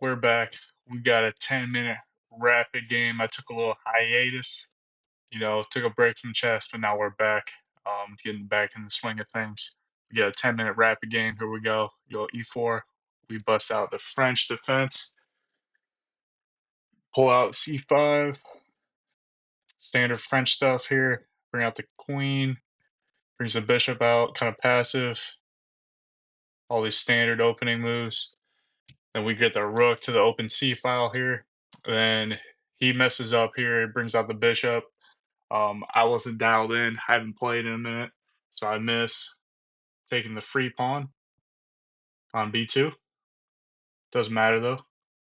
We're back. We got a 10-minute rapid game. I took a little hiatus, took a break from chess, but now we're back, getting back in the swing of things. We got a 10-minute rapid game. Here we go. You go E4. We bust out the French defense, pull out C5, standard French stuff here. Bring out the queen, brings the bishop out, kind of passive. All these standard opening moves. Then we get the rook to the open C file here. Then he messes up here, brings out the bishop. I wasn't dialed in, haven't played in a minute, so I miss taking the free pawn on B2. Doesn't matter though,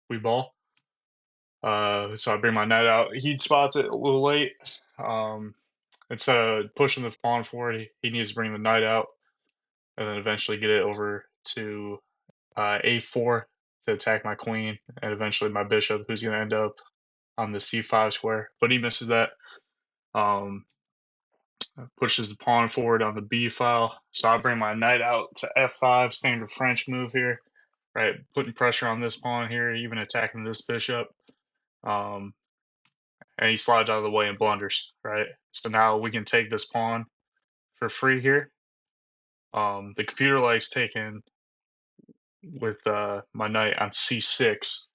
we ball. So I bring my knight out. He spots it a little late. Instead of pushing the pawn forward, he needs to bring the knight out and then eventually get it over to A4 to attack my queen and eventually my bishop, who's going to end up on the C5 square. But he misses that. Pushes the pawn forward on the B file. So I bring my knight out to F5, standard French move here, right? Putting pressure on this pawn here, even attacking this bishop. And he slides out of the way and blunders, right? So now we can take this pawn for free here. The computer likes taking with my knight on C6.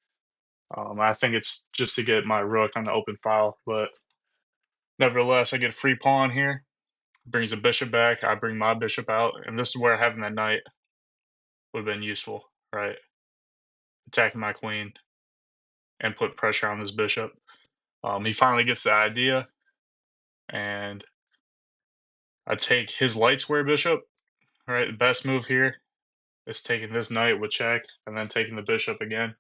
I think it's just to get my rook on the open file, but nevertheless, I get a free pawn here. Brings the bishop back. I bring my bishop out, and this is where having that knight would have been useful, right? Attacking my queen and put pressure on this bishop. He finally gets the idea, and I take his light square bishop, right? The best move here is taking this knight with check and then taking the bishop again.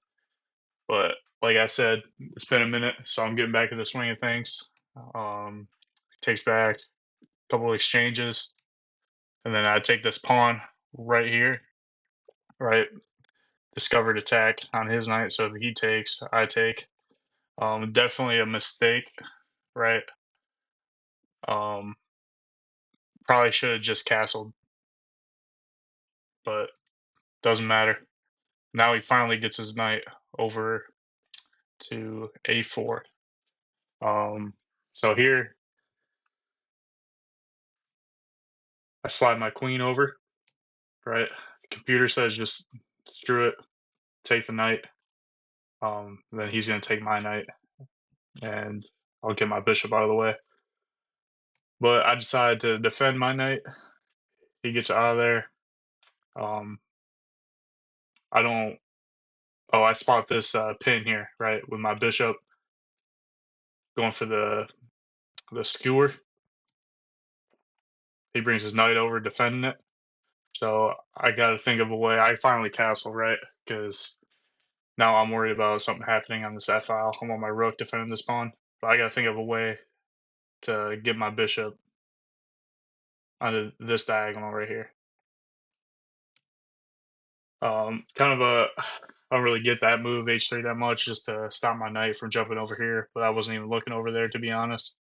But like I said, it's been a minute, so I'm getting back to the swing of things. Takes back a couple of exchanges, and then I take this pawn right here, right? Discovered attack on his knight, so if he takes, I take. Definitely a mistake, right? Probably should have just castled, but doesn't matter. Now he finally gets his knight over to A4. So here I slide my queen over, right? The computer says just screw it, take the knight. Then he's gonna take my knight, and I'll get my bishop out of the way. But I decided to defend my knight. He gets out of there. I don't. Oh, I spot this pin here, right, with my bishop going for the skewer. He brings his knight over, defending it. So I got to think of a way. I finally castle, right? Because now I'm worried about something happening on this F file. I want my rook defending this pawn. But I got to think of a way to get my bishop onto this diagonal right here. Kind of a, I don't really get that move H3 that much, just to stop my knight from jumping over here. But I wasn't even looking over there, to be honest.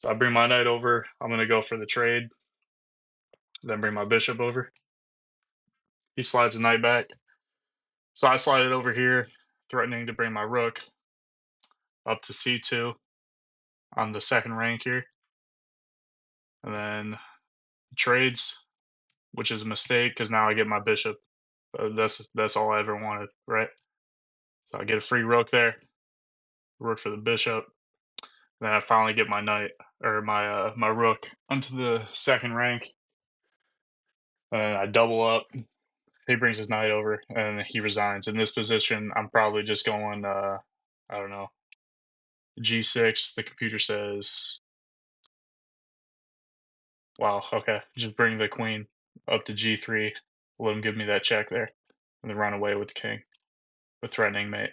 So I bring my knight over. I'm going to go for the trade. Then bring my bishop over. He slides the knight back. So I slide it over here, threatening to bring my rook up to C2 on the second rank here. And then trades, which is a mistake because now I get my bishop. That's all I ever wanted, right? So I get a free rook there, rook for the bishop. Then I finally get my knight, or my rook onto the second rank. And I double up. He brings his knight over, and he resigns. In this position, I'm probably just going, I don't know, G6. The computer says, wow, okay, just bring the queen up to G3. Let him give me that check there, and then run away with the king, with threatening mate.